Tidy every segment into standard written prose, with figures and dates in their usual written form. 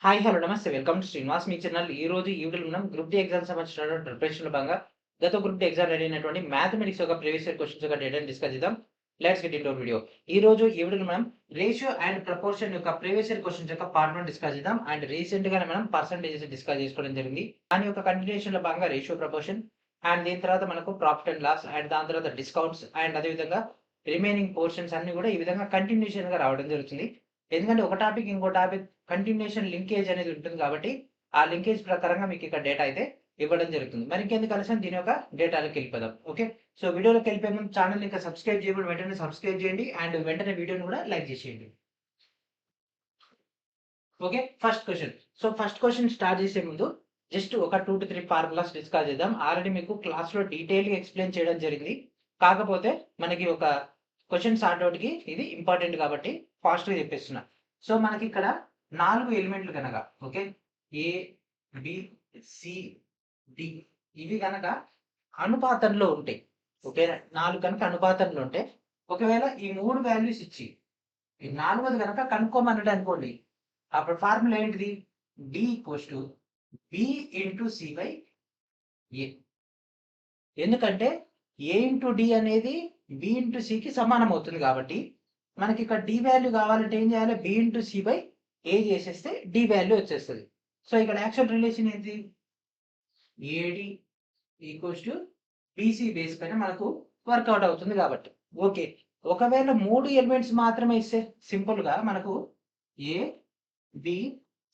Hi hello నమస్తే welcome to Srinivas me channel. ఈ రోజు ఈ వీడియోలో మనం గ్రూప్ డి ఎగ్జామ్ సంబంధించినటువంటి ప్రిపరేషన్లో భాగంగా గత గ్రూప్ డి ఎగ్జామ్ రెడీ అయినటువంటి మ్యాథమెటిక్స్ యొక్క ప్రీవియస్ ఇయర్ క్వశ్చన్స్ యొక్క డేటాను డిస్కస్ చేద్దాం. Let's get into video. ఈ రోజు ఈ వీడియోలో మనం రేషియో అండ్ ప్రపోర్షన్ యొక్క ప్రీవియస్ ఇయర్ క్వశ్చన్స్ యొక్క పార్ట్ 1 డిస్కస్ చేద్దాం. అండ్ రీసెంట్ గా మనం పర్సెంటేజెస్ డిస్కస్ చేసుకోవడం జరిగింది. దాని యొక్క కంటిన్యూషన్ లో భాగంగా రేషియో ప్రపోర్షన్ అండ్ దీని తర్వాత మనకు ప్రాఫిట్ అండ్ లాస్ అండ్ దాని తర్వాత డిస్కౌంట్స్ అండ్ అదే విధంగా రిమైనింగ్ పోర్షన్స్ అన్ని కూడా ఈ విధంగా కంటిన్యూషన్ గా రావడం జరుగుతుంది. ఎందుకంటే ఒక టాపిక్ ఇంకో టాపిక్ కంటిన్యూషన్ లింకేజ్ అనేది ఉంటుంది కాబట్టి ఆ లింకేజ్ ప్రకారంగా మీకు ఇక్కడ డేటా అయితే ఇవ్వడం జరుగుతుంది. మరి ఇంకెందుకు కలిసి దీని యొక్క డేటాలోకి వెళ్ళిపోదాం. ఓకే, సో వీడియోలోకి వెళ్ళిపోయే ముందు ఛానల్ ఇంకా సబ్స్క్రైబ్ చేయడం వెంటనే సబ్స్క్రైబ్ చేయండి అండ్ వెంటనే వీడియోని కూడా లైక్ చేసేయండి. Okay, first question. So first question start చేసే ముందు జస్ట్ ఒక 2 to 3 ఫార్ములాస్ డిస్కస్ చేద్దాం. ఆల్రెడీ మీకు క్లాస్ లో డీటెయిల్ గా ఎక్స్ప్లెయిన్ చేయడం జరిగింది. కాకపోతే మనకి ఒక క్వశ్చన్ సార్ట్ అవుట్ కి ఇది ఇంపార్టెంట్ కాబట్టి ఫాస్ట్ గా చెప్పేస్తున్నా. సో మనకి ఇక్కడ 4 ఎలిమెంట్లు కనుక okay A B C D ఇవి కనుక అనుపాతంలో ఉంటాయి. ఓకే, 4 కనుక అనుపాతంలో ఉంటే ఒకవేళ ఈ 3 వాల్యూస్ ఇచ్చి ఈ 4వది కనుక కనుక్కోమన్నాడు అనుకోండి, అప్పుడు ఫార్ములా ఏంటిది? D equals to B into C by A. ఎందుకంటే ఏ ఇంటూ డి అనేది బి ఇంటూ సికి సమానం అవుతుంది కాబట్టి మనకి ఇక్కడ డి వాల్యూ కావాలంటే ఏం చేయాలి? బి ఇంటూ సి బై ఏ చేసేస్తే డి వాల్యూ వచ్చేస్తుంది. సో ఇక్కడ యాక్చువల్ రిలేషన్ ఏంటి? AD equals to BC base పైన మనకు వర్కౌట్ అవుతుంది కాబట్టి. ఓకే, ఒకవేళ 3 ఎలిమెంట్స్ మాత్రమే ఇస్తే సింపుల్ గా మనకు ఏ బి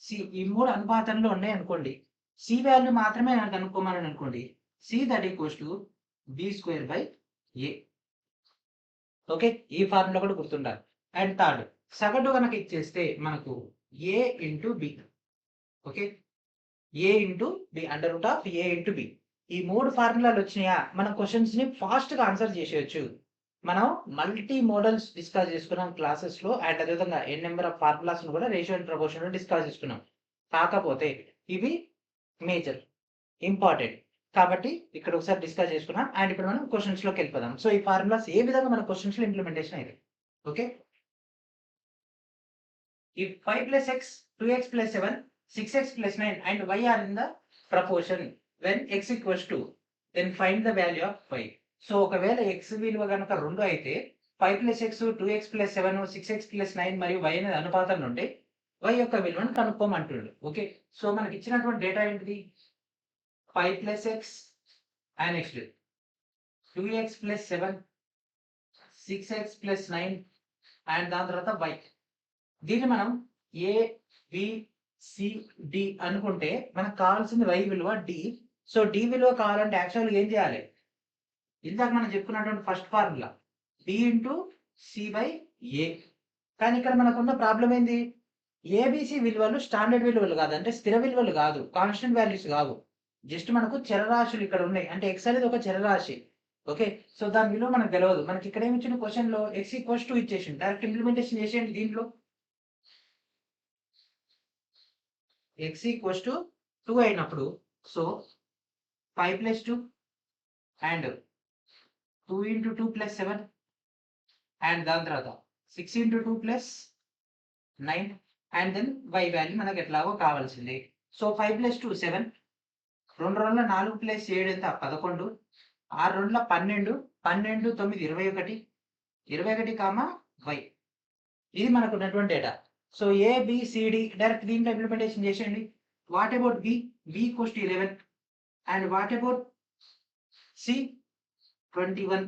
సి ఈ 3 అనుపాతంలో ఉన్నాయి అనుకోండి, సి వాల్యూ మాత్రమే నాకు కనుక్కోమని అనుకోండి, C that equals to B square by A. Okay, ఈ ఫార్ములా కూడా గుర్తుండాలి. అండ్ థర్డ్ సగటు కనుక ఇచ్చేస్తే మనకు A into B. Okay, A into B under root of A into B. ఈ 3 ఫార్ములాలు వచ్చినాయా మనం క్వశ్చన్స్ ని ఫాస్ట్ గా ఆన్సర్ చేసేయచ్చు. మనం మల్టీ మోడల్స్ డిస్కస్ చేసుకున్నాం క్లాసెస్ లో అండ్ అదేవిధంగా ఎన్ నెంబర్ ఆఫ్ ఫార్ములాస్ కూడా రేషియో అండ్ ప్రపోర్షన్ లో డిస్కస్ చేసుకున్నాం. కాకపోతే ఇవి మేజర్ ఇంపార్టెంట్ కాబట్టి ఇక్కడ ఒకసారి డిస్కస్ చేసుకున్నాం. అండ్ ఇప్పుడు మనం క్వశ్చన్స్ లోకి వెళ్ళిపోదాం. సో ఈ ఫార్ములాస్ ఏ విధంగా మన క్వశ్చన్స్ లో ఇంప్లిమెంటేషన్ అయింది. Okay, if 5 plus x, 2x plus 7, 6x plus 9 and y are in the proportion when x equals to, then find the value of y. So ఒకవేళ x విలువ కనుక 2 అయితే 5 plus x, 2x plus 7, 6x plus 9 మరియు y అనేది అనుపాతంలో ఉంటే y యొక్క విలువను కనుక్కోమంటున్నాడు. Okay, so మనకి ఇచ్చినటువంటి డేటా ఏంటిది? 5 plus x and next 2x plus 7, 6x plus 9 and దాని తర్వాత y. దీన్ని మనం ఏ బి సి డి అనుకుంటే మనకు కావాల్సింది y విలువ డి. సో డి విలువ కావాలంటే యాక్చువల్గా ఏం చేయాలి? ఇందాక మనం చెప్పుకున్నటువంటి first formula B into C by A. కానీ ఇక్కడ మనకున్న ప్రాబ్లం ఏంది? ఏబిసి విలువలు స్టాండర్డ్ విలువలు కాదు, అంటే స్థిర విలువలు కాదు, కాన్స్టెంట్ వాల్యూస్ కావు. జస్ట్ మనకు చరరాశులు ఇక్కడ ఉన్నాయి. అంటే ఎక్స్ అనేది ఒక చరరాశి. ఓకే, సో దాని విలువ మనకు తెలియదు. మనకి ఇక్కడ ఏమి ఇచ్చిన క్వశ్చన్ లో ఎక్స్ ఈక్వల్స్ టు ఇచ్చేసింది. డైరెక్ట్ ఇంప్లిమెంటేషన్ చేసేయండి. దీంట్లో x ఈక్వల్స్ టు 2 అయినప్పుడు so 5 plus 2 and 2 into 2 plus 7 and దాని తర్వాత 6 ఇంటూ 2 plus 9 and then y value మనకు ఎట్లాగో కావాల్సింది. సో 5 ప్లస్ 2 7, 2 రోజుల 4 ప్లస్ 7 ఎంత 11, 6 రోజుల 12, 12 9 21, 21 కామా y. ఇది మనకు ఉన్నటువంటి data. So A B C D direct దీంట్లో ఇంప్లిమెంటేషన్ చేసేయండి. What about B? B equals to 11 and what about C 21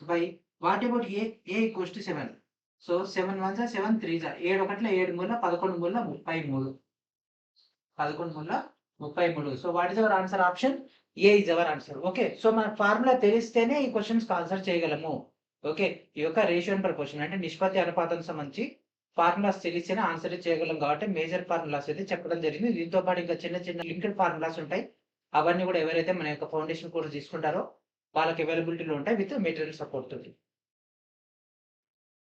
by what about A? A equals to 7. So 7 1 7 3 7 1 7 మూల 11 మూల 33, 11 మూల 33. So what is our answer? Option A is our answer. Okay, so మన formula తెలిస్తేనే ఈ questions answer చేయగలము. Okay, ఈ యొక్క ratio and proportion అంటే నిష్పత్తి అనుపాతం సంబంధించి ఫార్ములాస్ తెలిస్తేనే ఆన్సర్ చేయగలం కాబట్టి మేజర్ ఫార్ములాస్ అయితే చెప్పడం జరిగింది. దీంతో పాటు ఇంకా చిన్న చిన్న లింక్డ్ ఫార్ములాస్ ఉంటాయి. అవన్నీ కూడా ఎవరైతే మన యొక్క ఫౌండేషన్ కోర్స్ తీసుకుంటారో వాళ్ళకి అవైలబిలిటీలో ఉంటాయి విత్ మెటీరియల్ సపోర్ట్ తోటి.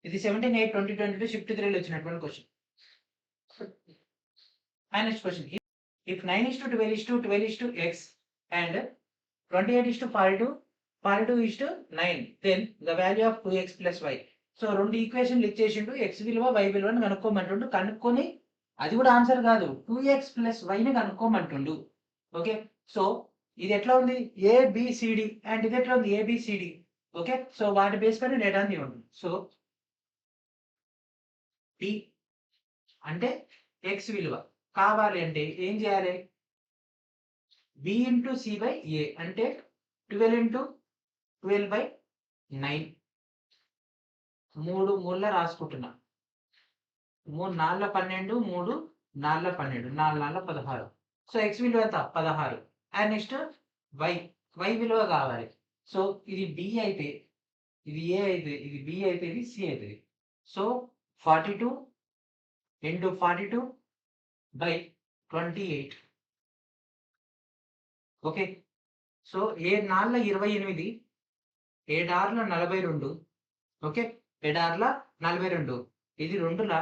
ఇది 17/8/2022 షిఫ్ట్ 3 లో వచ్చినటువంటి question. Next question, if 9:12:12 x and 28:42:9 then the value of 2x plus y. So 2 ఈక్వేషన్లు ఇచ్చేసిండు. ఎక్స్ విలువ వై విలువను కనుక్కోమంటుండు. కనుక్కొని అది కూడా ఆన్సర్ కాదు, 2x + y కనుక్కోమంటుండు. ఓకే, సో ఇది ఎట్లా ఉంది, ఏబిసిడి, అండ్ ఇది ఎట్లా ఉంది, ఏబిసిడి. ఓకే, సో వాటి బేస్ పైన డేటా తీయండి. సో డి అంటే ఎక్స్ విలువ కావాలి అంటే ఏం చేయాలి, బి ఇంటూ సి బై ఏ అంటే 12 ఇంటూ 12/9. 3 మూల రాసుకుంటున్నా, 3 4 12, 3 4 12, 4 4 16. సో ఎక్స్ విలువ ఎంత, 16. అండ్ నెక్స్ట్ వై విలువ కావాలి. సో ఇది డి అయితే, ఇది ఏ అయితే, ఇది బి అయితే, ఇది సి అవుతుంది. So 42 into 42/28. Okay, so 7 4 28, 7 6 42. Okay, 7 6 42. ఇది 2 లా,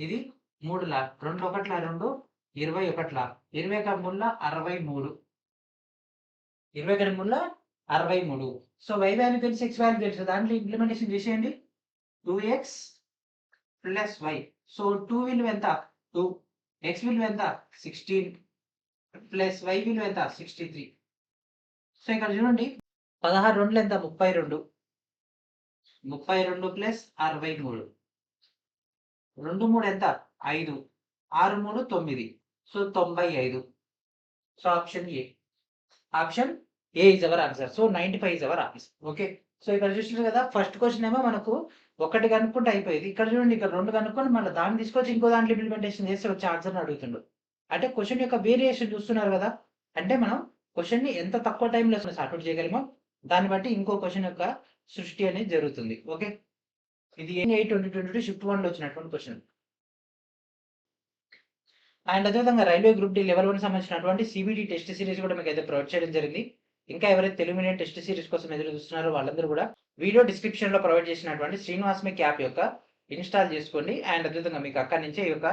ఇది 3 లా, 2 1 2, 21 లా, 20 3 63, 20 3 63. సో y వాల్యూ తెలుసు, x వాల్యూ తెలుసు, దాంట్లో ఇంప్లిమెంటేషన్ చేసేయండి. 2x + y. సో 2 విలువ ఎంత, 2, x విలువ ఎంత, 16, ప్లస్ y విలువ ఎంత, 63. సో ఇక్కడ చూడండి, 16 2 ఎంత, 32, 32 + 63. 2 3 ఎంత, 5, 6 3 9. So 95. So option A is our answer. So 95 is our answer. Okay, so ఇక్కడ చూసారు కదా, ఫస్ట్ క్వశ్చన్ ఏమో మనకు ఒకటి కనుక్కుంటే అయిపోయింది. ఇక్కడ చూడండి, ఇక్కడ 2 కనుక్కొని మళ్ళీ దాన్ని తీసుకొచ్చి ఇంకో దాంట్లో ఇంప్లిమెంటేషన్ చేస్తే వచ్చే ఆన్సర్ని అడుగుతుండు. అంటే క్వశ్చన్ యొక్క వేరియేషన్ చూస్తున్నారు కదా, అంటే మనం క్వశ్చన్ని ఎంత తక్కువ టైంలో సార్ట్అవుట్ చేయగలమో దాన్ని బట్టి ఇంకో క్వశ్చన్ యొక్క సృష్టి అనేది జరుగుతుంది. ఓకే, ఇది 8/2022 షిఫ్ట్ 1లో వచ్చినటువంటి క్వశ్చన్. అండ్ అదేవిధంగా రైల్వే గ్రూప్ డి లెవెల్ 1 సంబంధించినటువంటి సిబిడి టెస్ట్ సిరీస్ కూడా మీకు అయితే ప్రొవైడ్ చేయడం జరిగింది. ఇంకా ఎవరైతే తెలుగు మీడియం టెస్ట్ సిరీస్ కోసం ఎదురు చూస్తున్నారో వాళ్ళందరూ కూడా వీడియో డిస్క్రిప్షన్ లో ప్రొవైడ్ చేసినటువంటి శ్రీనివాస్మెక్ యాప్ యొక్క ఇన్స్టాల్ చేసుకోండి. అండ్ అదేవిధంగా మీకు అక్కడి నుంచే ఈ యొక్క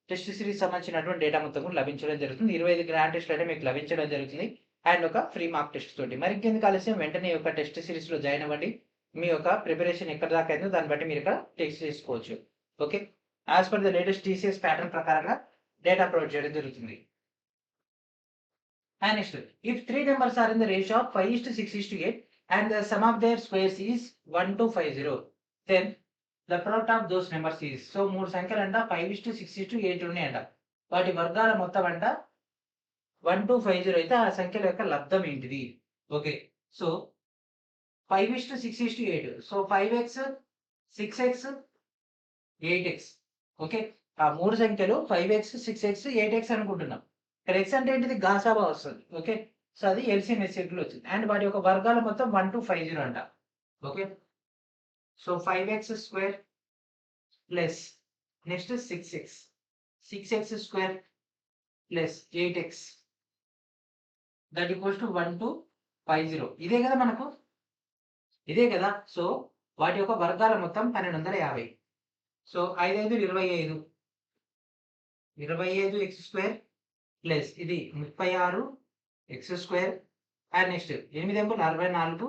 టెస్ట్ సిరీస్ సంబంధించినటువంటి డేటా మొత్తం కూడా లభించడం జరుగుతుంది. 25 గ్రాండ్ టెస్ట్ అయితే మీకు లభించడం జరుగుతుంది, అండ్ ఒక ఫ్రీ మార్క్ టెస్ట్ తోటి. మరి ఇంకెందుకు ఆలస్యం, వెంటనే ఈ యొక్క టెస్ట్ సిరీస్ లో జాయిన్ అవ్వండి. మీ యొక్క ప్రిపరేషన్ ఎక్కడ దాకా అయిందో దాన్ని బట్టి మీరు ఇక్కడ టెస్ట్ చేసుకోవచ్చు. Okay, as per the latest TCS pattern ప్రకారంగా డేటా ప్రొవైడ్ చేయడం జరుగుతుంది. And next, if 3 numbers are in the ratio of 5:6:8 and the sum of their squares is 1250, then the product of those numbers is. So 3 సంఖ్యలు అంట 5:6:8 ఉన్నాయంట, వాటి వర్గాల మొత్తం అంట 1250 అయితే ఆ సంఖ్యల యొక్క లబ్ధం ఏంటిది. Okay, so 5:6:8, so 5x 6x 8x. Okay, ఆ 3 సంఖ్యలు 5x 6x 8x అనుకుంటున్నాం. ఇక్కడ x అంటే ఏంటిది, గాసాబా వస్తుంది. ఓకే, సో అది ఎల్సిఎం ఎస్ఎఫ్లో వచ్చింది. అండ్ వాటి యొక్క వర్గాల మొత్తం 1250 అంట. Okay, so 5x² plus next 6x² plus 8x that equals to 1250. ఇదే కదా మనకు, ఇదే కదా. సో వాటి యొక్క వర్గాల మొత్తం 1250. సో 5 5 25, 25x² ప్లస్ ఇది 36x², and next 8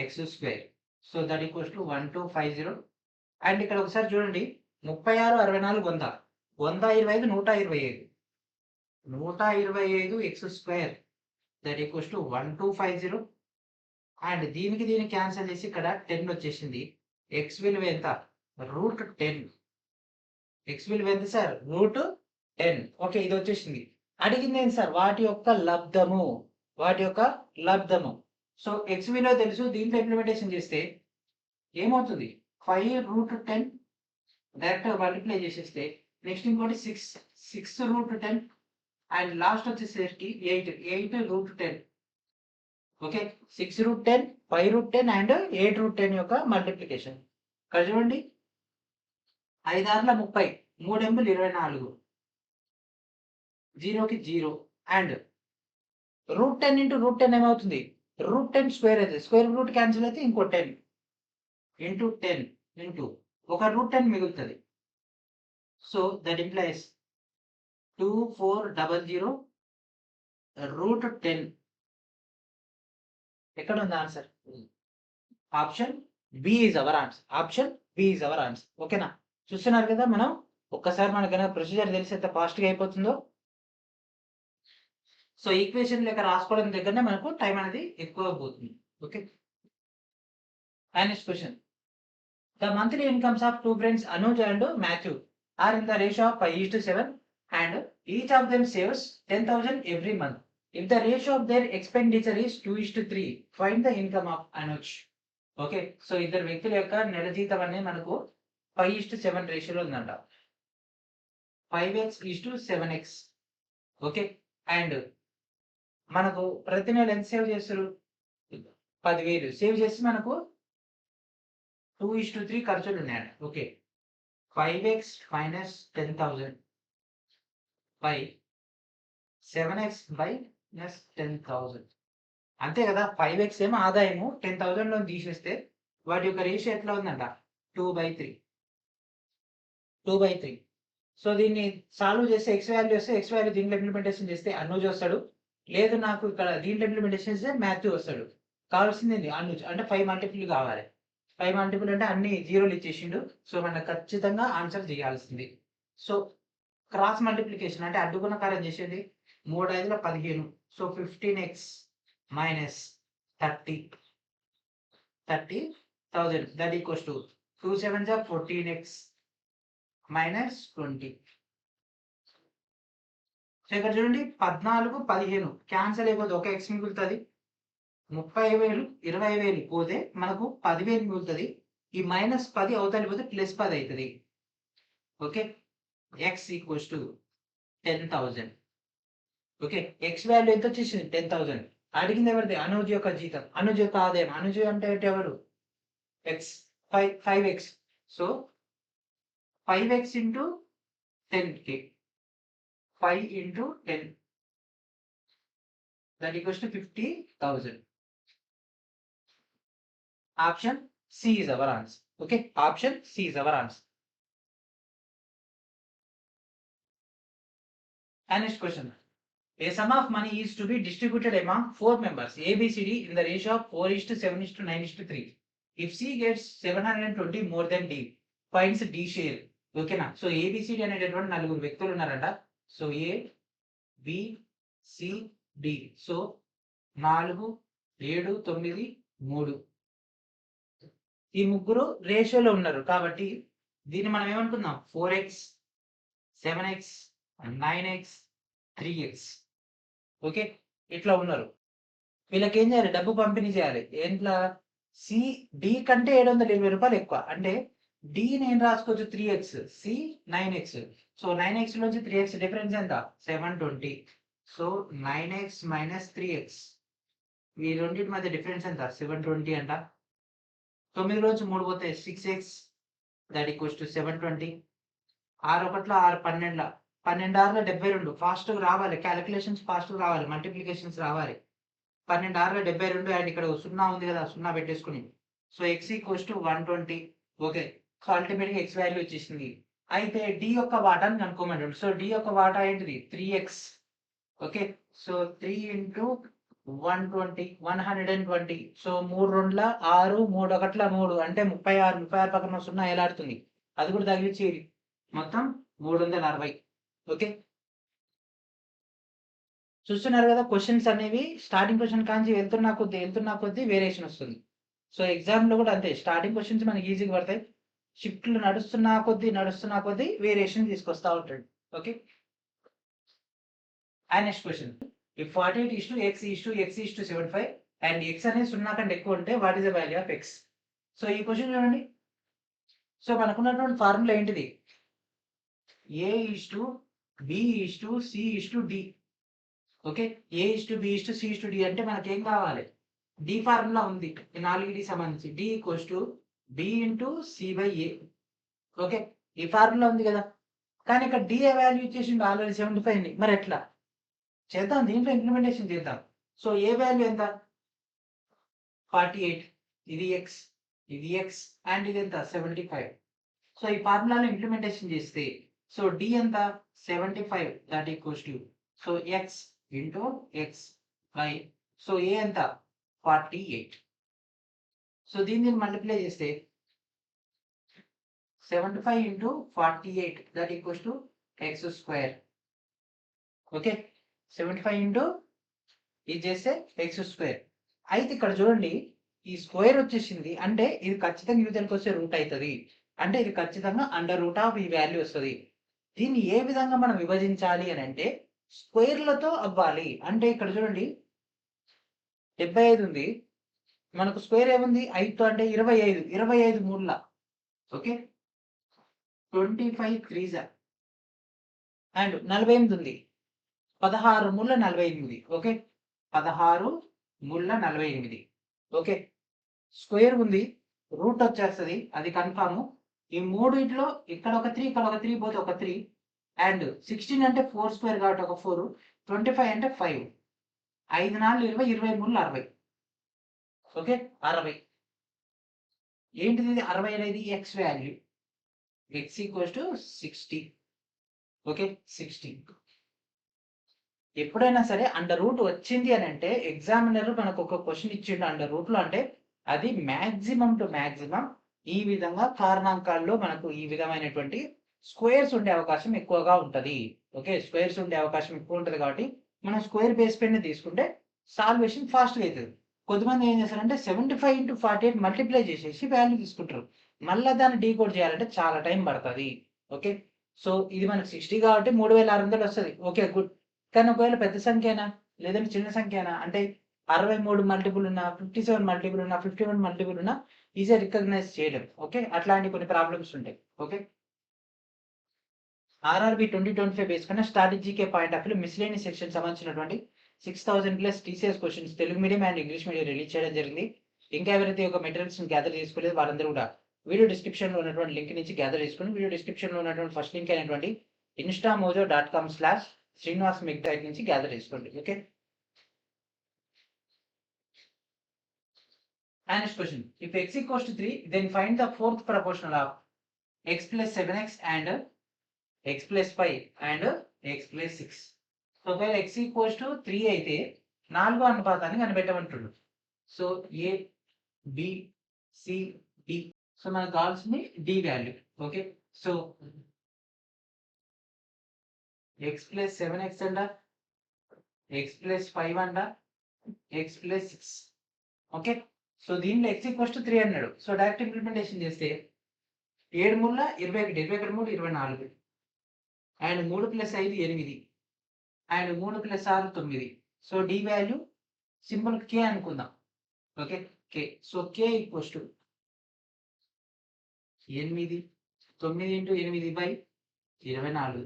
64x². So that equals to 1250. And ఇక్కడ ఒకసారి చూడండి, 36 64 100, 125 125, 125x² that equals to 1250. And దీనికి క్యాన్సిల్ చేసి ఇక్కడ 10 వచ్చేసింది. ఎక్స్ విలువ ఎంత, √10. ఎక్స్ విలువ ఎంత సార్, √10. ఓకే, ఇది వచ్చేసింది. అడిగింది ఏంటి సార్, వాటి యొక్క లబ్ధము. సో ఎక్స్ విలువ తెలుసు, దీంట్లో ఇంప్లిమెంటేషన్ చేస్తే ఏమవుతుంది, 5√10 డైరెక్ట్ మల్టిప్లై చేసేస్తే, నెక్స్ట్ ఇంకోటి 6√10, అండ్ లాస్ట్ వచ్చేసరికి 8√10. ఓకే, 6√10, 5√10 అండ్ 8√10 యొక్క మల్టిప్లికేషన్. ఇక్కడ చూడండి, 5 6 30, 3 8 24, 0కి 0, అండ్ √10 ఇంటూ √10 ఏమవుతుంది, √10 స్క్వేర్ అయితే, స్క్వేర్ రూట్ క్యాన్సిల్ అయితే ఇంకో 10 ఇంటూ 10 ఇంటూ ఒక √10 మిగులుతుంది. So that implies 2400 √10. ఎక్కడ ఉంది answer, option B is our answer. Option B is our answer. ఓకేనా, చూస్తున్నారు కదా, మనం ఒక్కసారి మనకైనా ప్రొసీజర్ తెలిసి ఎంత ఫాస్ట్గా అయిపోతుందో. సో ఈక్వేషన్ లెక్క రాసుకోవడం దగ్గరనే మనకు టైం అనేది ఎక్కువ పోతుంది. Okay. Next question. The monthly incomes of two friends Anuj and Matthew are in the ratio of 5:7 and each of them saves 10,000 every month. If the ratio of their expenditure is 2:3, find the income of Anuj. Okay. So ఇద్దరు వ్యక్తుల యొక్క నెల జీతం అనేది మనకు 5:7 రేషియోలో ఉందంట. 5x:7x. Okay. And మనకు ప్రతి నెల ఎంత సేవ్ చేస్తారు? 10,000 సేవ్ చేసి మనకు 2:3 ఖర్చులు ఉన్నాయండి. Okay. 5x minus 10,000 by 7x minus 10,000. అంతే కదా. 5x ఏమో ఆదాయము, 10,000 లో తీసేస్తే వాటి యొక్క రేషియో ఎట్లా ఉందంట? 2/3. 2/3. సో దీన్ని సాల్వ్ చేస్తే ఎక్స్ వాల్యూ వస్తే ఎక్స్ వాల్యూ దీంట్లో ఇంప్లిమెంటేషన్ చేస్తే అనుజ్ వస్తాడు. లేదు నాకు ఇక్కడ దీంట్లో ఇంప్లిమెంటేషన్ చేస్తే మాథ్యూ వస్తాడు. కావాల్సింది అనుజ్ అంటే 5 మల్టిపుల్ కావాలి. 5 మల్టిపుల్ అంటే అన్ని జీరోలు ఇచ్చేసిండు. సో మనం ఖచ్చితంగా ఆన్సర్ చేయాల్సింది. సో క్రాస్ మల్టిప్లికేషన్ అంటే అడ్డుగుణకారం చేసేది. 3 5 15. So 15x minus 30,000 that equals to 2 7 14x minus 20. So ఇక్కడ చూడండి 14 15 క్యాన్సల్ అయిపోతే ఒక ఎక్స్ మిగులుతుంది. 30,000 20,000 పోతే మనకు 10,000 మిగులుతుంది. ఈ -10 అవతలి పోతే +10 అవుతుంది. Okay. X equals to 10,000. Okay. X value ఎంత వచ్చేసింది? 10,000. అడిగింది ఎవరిది? అనుజ్ యొక్క జీతం, అనుజ్ యొక్క ఆదాయం. అనుజ్ అంటే ఎవరు? X. 5x. So 5x into 10k. 5 into 10 that equals to 50,000. Option C is our answer. Okay. Option C is our answer. And next question. A sum of money is to be distributed among 4 members A, B, C, D in the ratio of 4:7:9:3. If C gets 720 more than D, finds D share. Okay na. So A, B, C, D అనేటటువంటి నలుగురు వ్యక్తులు ఉన్నారంట. So A, B, C, D. So 4 7 9 3. ఈ ముగ్గురు రేషియోలో ఉన్నారు కాబట్టి దీన్ని మనం ఏమనుకుందాం? 4x 7x 9x 3x. Okay. ఇట్లా ఉన్నారు. వీళ్ళకి ఏం చేయాలి? డబ్బు పంపిణీ చేయాలి. ఏంట్లా? సి డి కంటే 720 రూపాయలు ఎక్కువ. అంటే డి నేను రాసుకోవచ్చు 3x, C 9x. So 9x నుంచి 3x డిఫరెన్స్ ఎంత? 720. So 9x minus 3x. ఈ రెండింటి మధ్య డిఫరెన్స్ ఎంత? 720 అంట. 9 నుంచి 3 పోతే 6x దట్ ఈక్వల్స్ టు 720. 6 1 6 12 12 6 72. ఫాస్ట్గా రావాలి, క్యాలిక్యులేషన్స్ ఫాస్ట్గా రావాలి, మల్టిప్లికేషన్స్ రావాలి. 12 6 72 అండ్ ఇక్కడ 0 ఉంది కదా, 0 పెట్టేసుకుని. So X equals to 120. Okay. So అల్టిమేట్గా ఎక్స్ వాల్యూ వచ్చేసింది. అయితే డి యొక్క వాటాని కనుక్కోమంటాడు. సో డి యొక్క వాటా ఏంటిది? 3x. Okay. So 3 into 120 120. So 3 2 6 3 1 3 అంటే 36. 36 పక్కన 0 ఎలాడుతుంది, అది కూడా తగిలిచ్చేది. మొత్తం 340. ఓకే. చూస్తున్నారు కదా, క్వశ్చన్స్ అనేవి స్టార్టింగ్ క్వశ్చన్ కాంచి వెళ్తున్నా కొద్దీ వేరియేషన్ వస్తుంది. సో ఎగ్జామ్ లో కూడా అంతే, స్టార్టింగ్ క్వశ్చన్స్ మనకి ఈజీగా పడతాయి. షిఫ్ట్లు నడుస్తున్నా కొద్దీ వేరియేషన్ తీసుకొస్తా ఉంటాడు. Okay. And next question. If 48:x:75 and x అనేది 0 కంటే ఎక్కువ ఉంటే what is the value of x? So ఈ క్వశ్చన్ చూడండి. సో మనకున్నటువంటి ఫార్ములా ఏంటిది? A:B:C:D. ఓకే. A:B:C:D అంటే మనకి ఏం కావాలి? డి ఫార్ములా ఉంది ఈ 4కి సంబంధించి. D equals to B into C/A. Okay. ఈ ఫార్ములా ఉంది కదా, కానీ ఇక్కడ డి వాల్యూ ఇచ్చేసిండు ఆల్రెడీ 75ని. మరి ఎట్లా చేద్దాం? దీంట్లో ఇంప్లిమెంటేషన్ చేద్దాం. సో ఏ వాల్యూ ఎంత? 48. ఇది x అండ్ ఇది ఎంత? 75. సో ఈ ఫార్ములాలో ఇంప్లిమెంటేషన్ చేస్తే సో డి ఎంత? 75 that equals to so x into x by so A ఎంత? 48. సో దీన్ని మల్టిప్లై చేస్తే 75 into 48 that equals to x square. Okay 75 into ఇది చేస్తే ఎక్స్ స్క్వేర్. అయితే ఇక్కడ చూడండి ఈ స్క్వేర్ వచ్చేసింది అంటే ఇది ఖచ్చితంగా యూజర్కి వస్తే రూట్ అవుతుంది, అంటే ఇది ఖచ్చితంగా అండర్ రూట్ ఆఫ్ ఈ వాల్యూ వస్తుంది. దీన్ని ఏ విధంగా మనం విభజించాలి అని అంటే స్క్వేర్లతో అవ్వాలి. అంటే ఇక్కడ చూడండి 75 ఉంది, మనకు స్క్వేర్ ఏముంది 5తో అంటే 25, 25 మూడుల ఓకే 25 3 అండ్ 48 ఉంది, 16 మూల 48 ఓకే 16 మూల 48 ఓకే. స్క్వేర్ ఉంది, రూట్ వచ్చేస్తుంది అది కన్ఫామ్. ఈ మూడిట్లో ఇక్కడ ఒక 3 ఇక్కడ ఒక 3 పోతే ఒక 3 అండ్ 16 అంటే 4 స్క్వేర్ కాబట్టి ఒక 4, 25 అంటే 5, 5 4 20, 23 60 ఓకే 60. ఏంటిది 60 అనేది X value, X equals to 60 okay 60. ఎప్పుడైనా సరే అండర్ రూట్ వచ్చింది అని అంటే ఎగ్జామినర్ మనకు ఒక క్వశ్చన్ ఇచ్చిండు అండర్ రూట్ లో అంటే అది మ్యాక్సిమం టు మ్యాక్సిమం ఈ విధంగా కారణాంకాల్లో మనకు ఈ విధమైనటువంటి స్క్వేర్స్ ఉండే అవకాశం ఎక్కువగా ఉంటది. ఓకే స్క్వేర్స్ ఉండే అవకాశం ఎక్కువ ఉంటుంది కాబట్టి మనం స్క్వేర్ బేస్ పైన తీసుకుంటే సాల్వేషన్ ఫాస్ట్గా అవుతుంది. కొంతమంది ఏం చేస్తారంటే 75 into 48 మల్టిప్లై చేసేసి వాల్యూ తీసుకుంటారు, మళ్ళీ దాన్ని డీకోడ్ చేయాలంటే చాలా టైం పడుతుంది. ఓకే సో ఇది మనకు 60 కాబట్టి 3600 వస్తుంది. Okay good. కానీ ఒకవేళ పెద్ద సంఖ్యనా లేదంటే చిన్న సంఖ్యనా అంటే 63 మల్టిపుల్ ఉన్నా 57 మల్టిపుల్ ఉన్నా 51 మల్టిపుల్ ఉన్నా ఈజీగా రికగ్నైజ్ చేయలేం. ఓకే అట్లాంటి కొన్ని ప్రాబ్లమ్స్ ఉంటాయి. ఓకే ఆర్ఆర్బి 2025 వేసుకున్న స్ట్రాటజీకే పాయింట్ ఆఫ్ వ్యూ మిస్లేని సెక్షన్ సంబంధించినటువంటి 6000+ TCS questions Telugu medium and English medium release చేయడం జరిగింది. ఇంకా ఎవరైతే ఒక మెటీరియల్స్ గ్యాదర్ చేసుకోలేదు వారందరూ కూడా వీడియో డిస్క్రిప్షన్ లో ఉన్నటువంటి లింక్ నుంచి గ్యాదర్ చేసుకుని వీడియో డిస్క్రిప్షన్ లో ఉన్నటువంటి ఫస్ట్ లింక్ అయినటువంటి instamojo.com/SRINIVASMech సైట్ నుంచి గ్యాదర్ చేసుకోండి. Okay next question, if x equals to 3 then find the fourth proportional of x plus 7x and x plus 5 and x plus 6. So ఒకవేళ x equals to 3 అయితే 4వ అనుపాతాన్ని కనిపెట్టమంటుడు. So A B C D, so మనకు కావాల్సింది D value. Okay so x plus 7x అంట, x plus 5 అంట, x plus 6 okay. So దీనిలో x ఈక్వల్స్ టు 3 అన్నాడు. సో డైరెక్ట్ ఇంప్లిమెంటేషన్ చేస్తే 7 ముళ్ళ 21, 21 3 24 and 3 + 5 8 and 3 + 6 9. So D value simple K అనుకుందాం. Okay K. So K equals to 8 9 × 8/24,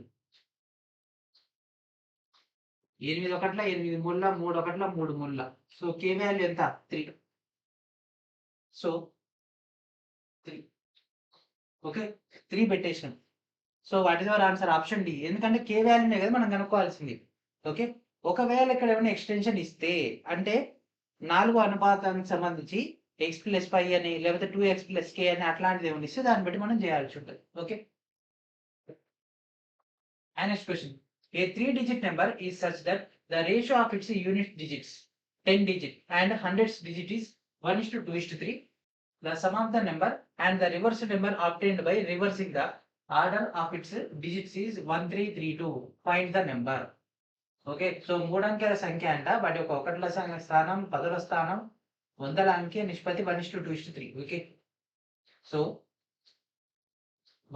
8 ఒకట్ల 8 ముళ్ళ 3 ఒకట్ల 3 ముళ్ళ. సో కే వాల్యూ ఎంత 3. సో 3 ఓకే 3 పెట్టేసాం. So what is our answer option D, ఎందుకంటే కే వాల్యూనే కదా మనం కనుక్కోవాల్సింది. ఓకే ఒకవేళ ఇక్కడ ఏమైనా ఎక్స్టెన్షన్ ఇస్తే అంటే 4వ అనుపాతానికి సంబంధించి x + 5 అని లేకపోతే 2x + k అని అట్లాంటిది ఏమైనా ఇస్తే దాన్ని బట్టి మనం చేయాల్సి ఉంటుంది. Okay next question, A 3-digit number is such that the ratio of it's unit digits 10 digit and hundreds digit is 1:2:3. The sum of the number and the reverse number obtained by reversing the order of its digits is 1332. Find the number. Okay so 3 అంకెల సంఖ్య అంట, వాటి యొక్క ఒకట్ల స్థానం 10ల స్థానం వందల అంకె నిష్పత్తి 1:2:3. ఓకే సో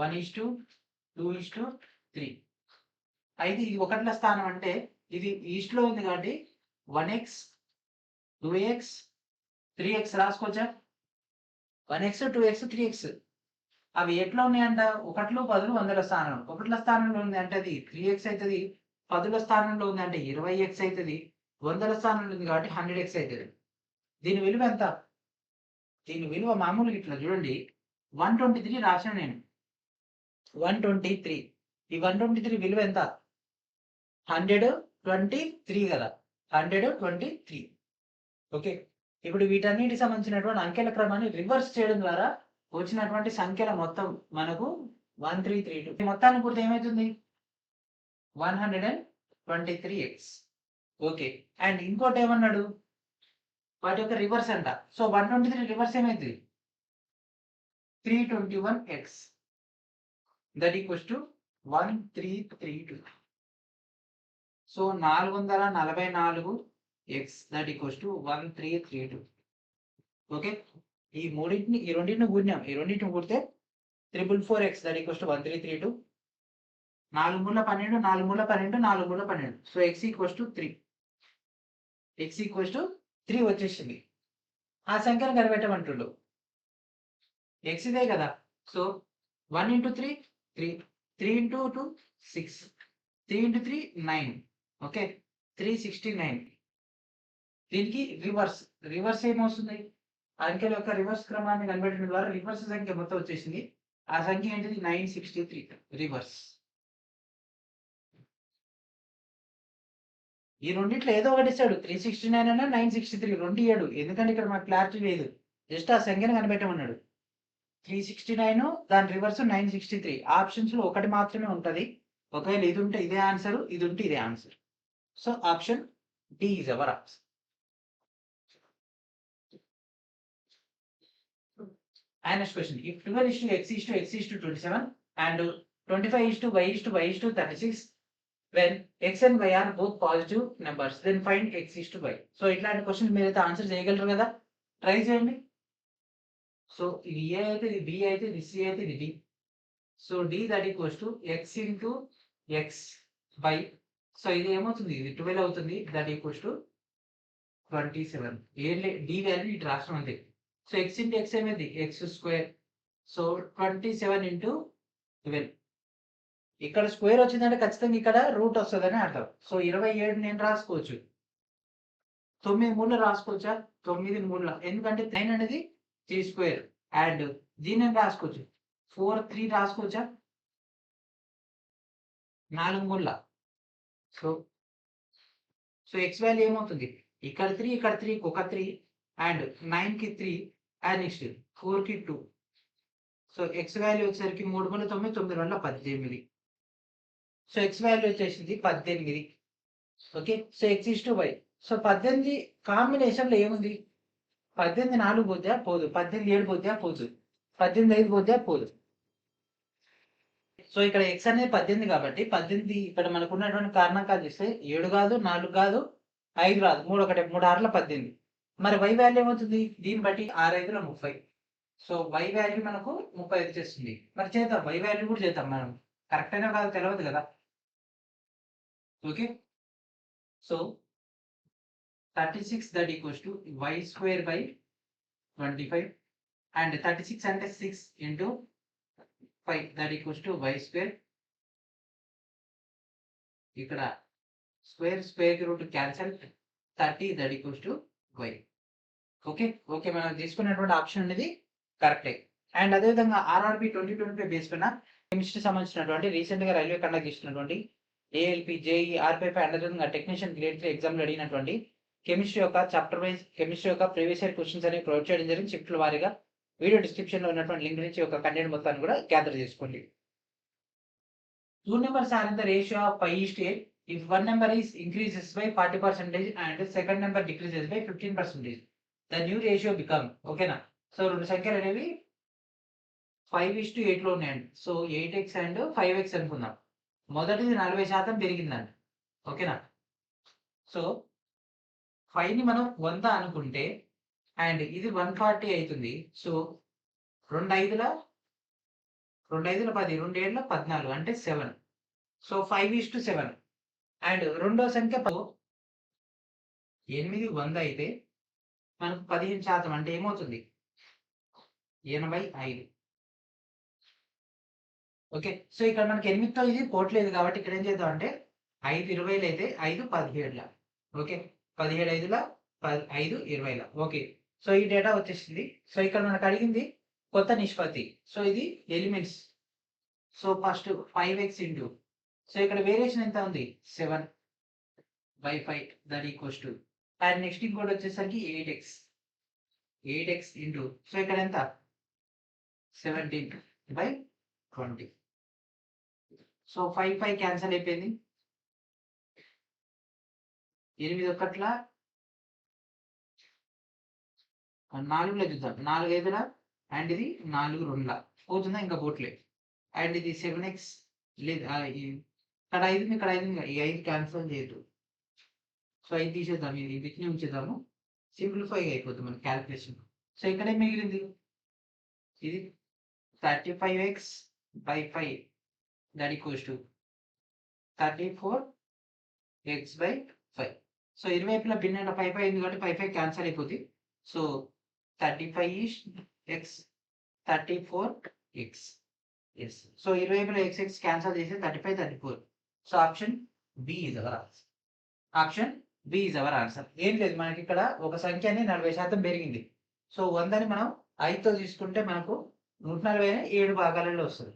1:2:3 అయితే ఇది ఒకట్ల స్థానం అంటే ఇది ఈస్ట్ లో ఉంది కాబట్టి 1x 2x 3x రాసుకోవచ్చా, 1x 2x 3x. అవి ఎట్లా ఉన్నాయంట ఒకట్లు 10 వందల స్థానం, ఒకట్ల స్థానంలో ఉంది అంటే అది 3x అవుతుంది, 10ల స్థానంలో ఉంది అంటే 20x అవుతుంది, వందల స్థానంలో ఉంది కాబట్టి 100x అవుతుంది. దీని విలువ ఎంత, దీని విలువ మామూలుగా ఇట్లా చూడండి 123 రాసిన నేను 123. ఈ 123 విలువ ఎంత 123 కదా 123. ఓకే ఇప్పుడు వీటన్నిటికి సంబంధించినటువంటి అంకెల క్రమాన్ని రివర్స్ చేయడం ద్వారా వచ్చినటువంటి సంఖ్యల మొత్తం మనకు 1332. మొత్తాన్ని పూర్తి ఏమవుతుంది 123x. ఓకే అండ్ ఇంకోటి ఏమన్నాడు వాటి యొక్క రివర్స్ అంట. సో 123 రివర్స్ ఏమైంది 321x. That equals to 1332. So 444 X that equals to 1332. Okay, ఈ రెండింటిని కూడినాం. ఈ రెండింటిని కూడితే 444x దట్ ఈక్వల్స్ టు 1332. 4 మూల 12, 4 మూల 12, 4 మూల 12. So X equals to 3. X equals to 3 వచ్చేసింది. ఆ సంఖ్యను కనిపెట్టమంటుండు. ఎక్స్ ఇదే కదా. So 1 into 3 3, 3 into 2 6, 3 into 3 9. Okay, 369. దీనికి రివర్స్ ఏమవుతుంది? అంకెల యొక్క రివర్స్ క్రమాన్ని కనిపెట్టడం ద్వారా రివర్స్ సంఖ్య మొత్తం వచ్చేసింది. ఆ సంఖ్య ఏంటిది? 963 రివర్స్. ఈ రెండిట్లో ఏదో ఒకటి ఇస్తాడు. 369 అన్నా 963 రెండు ఇయ్యాడు. ఎందుకంటే ఇక్కడ మనకు క్లారిటీ లేదు. జస్ట్ ఆ సంఖ్యను కనిపెట్టమన్నాడు. 369 దాని రివర్స్ 963. ఆప్షన్స్ లో ఒకటి మాత్రమే ఉంటది. ఒకవేళ ఇది ఉంటే ఇదే ఆన్సర్, ఇది ఉంటే ఇదే answer. So option D is our answer. And next question, if 12 is to x is to x is to 27 and 25 is to y is to y is to 36, when x and y are both positive numbers, then find x is to y. So ఇట్లాంటి question మీరైతే answer చేయగలరు కదా, try చేయండి. So ఇది ఏ అయితే, ఇది B అయితే, ఇది సి అయితే, ఇది D. So D that equals to X into X by, so ఇది ఏమవుతుంది? ఇది 12 అవుతుంది. That equals to 27. D value ఇటు రాష్ట్రం అంతే. సో ఎక్స్ ఇంటూ ఎక్స్ ఏమైంది? X square. So 27 into 12. ఇక్కడ స్క్వేర్ వచ్చిందంటే ఖచ్చితంగా ఇక్కడ రూట్ వస్తుందని అర్థం. సో 27 నేను రాసుకోవచ్చు. 9 మూల రాసుకోవచ్చా? 9 మూల, ఎందుకంటే 9 అనేది 3 స్క్వేర్. అండ్ దీన్ని రాసుకోవచ్చు 4 3 రాసుకోవచ్చా? 4 మూల. సో ఎక్స్ వాల్యూ ఏమవుతుంది? ఇక్కడ 3, ఇక్కడ 3, ఒక 3, అండ్ 9 కి 3, అండ్ నెక్స్ట్ 4 కి 2. సో ఎక్స్ వాల్యూ వచ్చేసరికి 3 మూల 9, 9 2 18. సో ఎక్స్ వాల్యూ వచ్చేసింది 18. Okay, so X is to Y. So 18 combination లో ఏముంది? 18 4 పోద్దా? పోదు. 18 7 పోద్దా? పోదు. 18 5 పోద్దా? పోదు. సో ఇక్కడ ఎక్స్ అనేది 18 కాబట్టి 18 ఇక్కడ మనకు ఉన్నటువంటి కారణాంకాలు చూస్తే 7 కాదు, 4 కాదు, 5 రాదు, 3 ఒకటే, 3 6 18. మరి y వాల్యూ ఏమవుతుంది? దీన్ని బట్టి 6 5 30. సో y వాల్యూ మనకు 30 వచ్చేస్తుంది. మరి చేద్దాం, y వాల్యూ కూడా చేద్దాం మనం. కరెక్ట్ అయినా కాదు తెలియదు కదా. Okay, so 36 that equals to y square by 25. And 36 అంటే 6 into 5 that equals to y square. ఇక్కడ square root cancel, 30 that equals to y. Okay, మనం తీసుకున్నటువంటి ఆప్షన్ అనేది కరెక్టే. అండ్ అదేవిధంగా ఆర్ఆర్బి 2025 బేస్ పైన కెమిస్ట్రీ సంబంధించినటువంటి రీసెంట్ గా రైల్వే కండక్ట్ చేసినటువంటి ఏఎల్పి జేఈ ఆర్పిఎఫ్ అదేవిధంగా టెక్నీషియన్ గ్రేడ్ 3 ఎగ్జామ్ లో అడిగినటువంటి కెమిస్ట్రీ యొక్క చాప్టర్ వైజ్ కెమిస్ట్రీ యొక్క ప్రీవియస్ ఇయర్ క్వశ్చన్స్ అనేవి ప్రొవైడ్ చేయడం జరిగింది షిఫ్ట్ల వారీగా. వీడియో డిస్క్రిప్షన్ లో ఉన్నటువంటి లింక్ నుంచి ఒక కంటెంట్ మొత్తాన్ని కూడా గ్యాదర్ చేసుకోండి. 2 numbers are in the ratio of 5:8 if one number is increases by 40% and second number decreases by 15%. The new ratio become, ఓకేనా. సో రెండు సంఖ్యలు అనేవి 5:8 లో ఉన్నాయండి. సో 8x అండ్ 5x అనుకుందాం. మొదటిది 40% పెరిగిందండి. ఓకేనా. సో 5 ని మనం 100 అనుకుంటే అండ్ ఇది 140 అవుతుంది. సో 2 5ల 10, 2 7ల 14 అంటే 7. సో 5:7. అండ్ రెండో సంఖ్య 8 100 అయితే మనకు 15% అంటే ఏమవుతుంది? 85. ఓకే, సో ఇక్కడ మనకి 8తో ఇది పోట్లేదు కాబట్టి ఇక్కడ ఏం చేద్దాం అంటే 5 20లు అయితే 5 17ల. ఓకే, 17 5ల 5 20ల. ఓకే, సో ఈ డేటా వచ్చేసింది. సో ఇక్కడ మనకు అడిగింది కొత్త నిష్పత్తి. సో ఇది elements. So first 5x into, so ఇక్కడ వేరియేషన్ ఎంత ఉంది? 7/5 that equals to, and next ఇంకోటి వచ్చేసరికి 8x ఇంటూ, సో ఇక్కడ ఎంత? 17/20. సో 5 క్యాన్సల్ అయిపోయింది. 8 1ల 4లో చూద్దాం. 4 5ల అండ్ ఇది 4 2ల పోతుందా? ఇంకా పోట్లే. అండ్ ఇది 7x లేదు ఇక్కడ 5 ఇక్కడ 5 ఈ 5 క్యాన్సిల్ చేయొద్దు. సో 5 తీసేద్దాం, ఇది వీటిని ఉంచేద్దాము, సింప్లిఫై అయిపోతుంది మన క్యాలిక్యులేషన్. సో ఇక్కడ ఏం మిగిలింది, ఇది 35x by 5 that equals to 34x by 5. So ఇరువైపులా భిన్న 5 అయింది కాబట్టి 5 క్యాన్సిల్ అయిపోతుంది. So 35 is x, 34x. Yes. So ఇరువైపులా x క్యాన్సిల్ చేసి 35 34. So option B is our answer. Option B is our answer. ఏం లేదు, మనకి ఇక్కడ ఒక సంఖ్యని 40% పెరిగింది. సో 100ని మనం 5తో తీసుకుంటే మనకు 147 భాగాలలో వస్తుంది.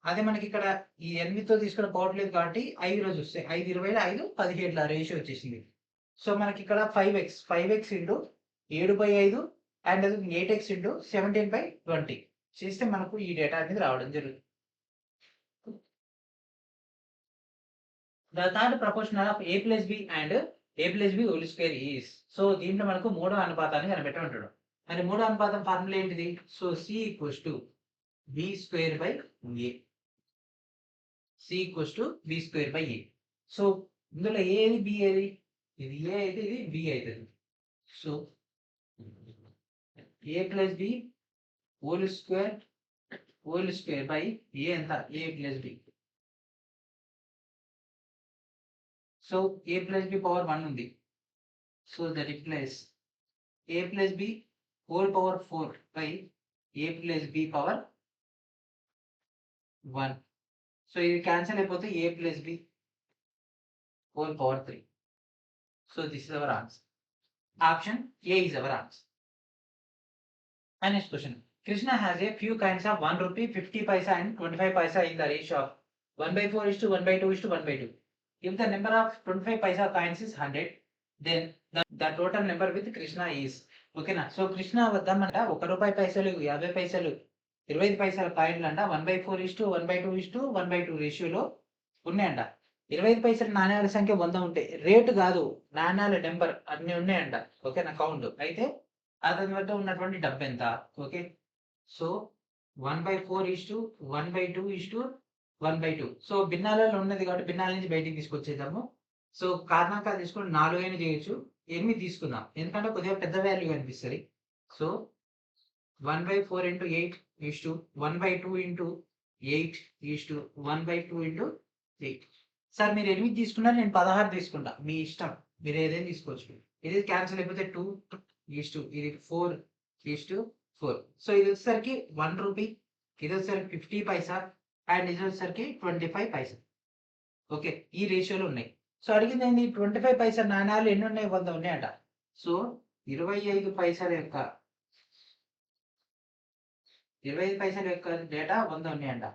అదే మనకి ఇక్కడ ఈ 8తో తీసుకున్న పోవట్లేదు కాబట్టి 5 రోజు వస్తాయి. 5 20 5 17 రేషియో వచ్చేసింది. సో మనకి ఇక్కడ 5x into 7/5 and 8x into 17/20 చేస్తే మనకు ఈ డేటా అనేది రావడం జరుగుతుంది. The third proportional of a plus b and a plus b whole square is. So దీంట్లో మనకు మూడో అనుపాతాన్ని కనిపెట్టమంటాడు. మరి మూడో అనుపాతం ఫార్ములా ఏంటిది? So c equals to b square by a. c equals to b square by a. So ఇందులో a ఏది b ఏది? ఇది a అయితే ఇది b అవుతుంది. So a plus b whole square by a ఎంత? a plus b. So a plus B power 1 ఉంది. So that implies a plus B whole power 4 by a plus B power 1. So ఇది cancel అయిపోతే a plus B whole power 3. So this is our answer. Option A is our answer. And next question. Krishna has a few coins of 1 rupee, 50 paisa and 25 paisa in the ratio of 1/4:1/2:1/2. If the number of 25 paisa coins is 100, then the total number with Krishna is. ఓకేనా? So Krishna వద్ద మన 1 రూపాయి పైసలు, 50 పైసలు, 25 పైసల కాయిన్లు అంట 1/4:1/2:1/2 రేషియోలో ఉన్నాయంట. 25 పైసల నాణ్యాల సంఖ్య 100 ఉంటే, రేటు కాదు నాణ్యాల నెంబర్ అన్ని ఉన్నాయంట. ఓకేనా? కౌంట్ అయితే అతని వద్ద ఉన్నటువంటి డబ్బు ఎంత? Okay, so 1/4:1/2:1/2. సో భిన్నాలలో ఉన్నది కాబట్టి భిన్నాల నుంచి బయటికి తీసుకొచ్చేద్దాము. సో కారణాంకాలు తీసుకొని 4 అయినా చేయొచ్చు, 8 తీసుకుందాం ఎందుకంటే కొద్దిగా పెద్ద వాల్యూ అనిపిస్తుంది. సో 1/4 × 8 1/2 × 8 1/2 × 8. సార్ మీరు 8 తీసుకున్నారు, నేను 16 తీసుకుంటా, మీ ఇష్టం, మీరు ఏదైనా తీసుకోవచ్చు. ఇది క్యాన్సిల్ అయిపోతే 2 ఇది 4:4. సో ఇది వచ్చేసరికి 1 రూపీ, ఇది వచ్చేసరికి 50 పైసా అండ్ ఇది వచ్చేసరికి 25 పైసా. ఓకే, ఈ రేషియోలో ఉన్నాయి. సో అడిగింది ఏంటి? 25 పైసా నాణ్యాలు ఎన్ని ఉన్నాయి? 100 ఉన్నాయట. సో 25 పైసల యొక్క డేటా 100 ఉన్నాయంట.